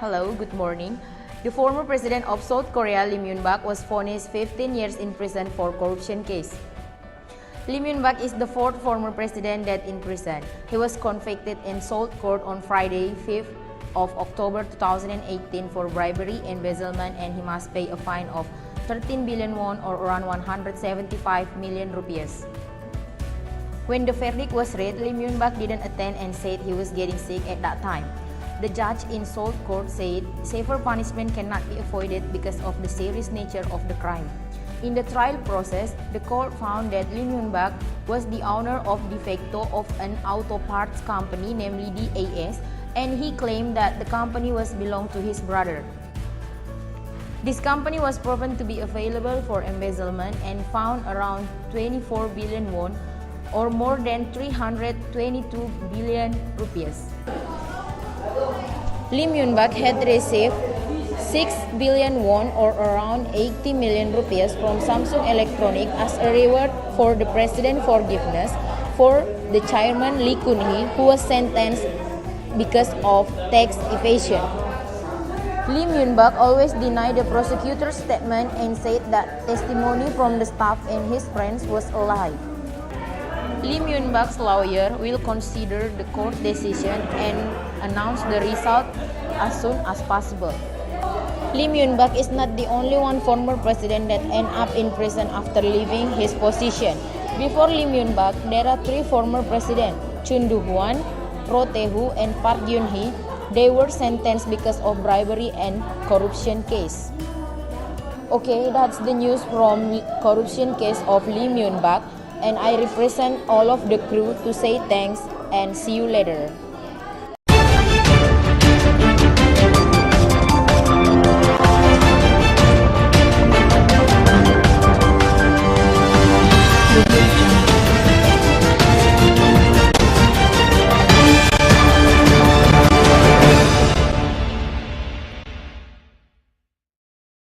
Hello, good morning. The former president of South Korea, Lee Myung-bak, was sentenced 15 years in prison for corruption case. Lee Myung-bak is the fourth former president that in prison. He was convicted in Seoul court on Friday, 5th of October 2018 for bribery, embezzlement, and he must pay a fine of 13 billion won or around 175 million rupees. When the verdict was read, Lee Myung-bak didn't attend and said he was getting sick at that time. The judge in Seoul court said severe punishment cannot be avoided because of the serious nature of the crime. In the trial process, the court found that Lee Myung-bak was the owner of de facto of an auto parts company, namely DAS, and he claimed that the company was belonged to his brother. This company was proven to be available for embezzlement and found around 24 billion won or more than 322 billion rupees. Lee Myung-bak had received 6 billion won or around 80 million rupees from Samsung Electronics as a reward for the president's forgiveness for the chairman Lee Kun-hee, who was sentenced because of tax evasion. Lee Myung-bak always denied the prosecutor's statement and said that testimony from the staff and his friends was a lie. Lee Myung-bak's lawyer will consider the court decision and announce the result as soon as possible. Lee Myung-bak is not the only one former president that ended up in prison after leaving his position. Before Lee Myung-bak, there are three former presidents, Chun Doo-hwan, Roh Tae-woo, and Park Geun-hye. They were sentenced because of bribery and corruption case. Okay, that's the news from corruption case of Lee Myung-bak, and I represent all of the crew to say thanks and see you later.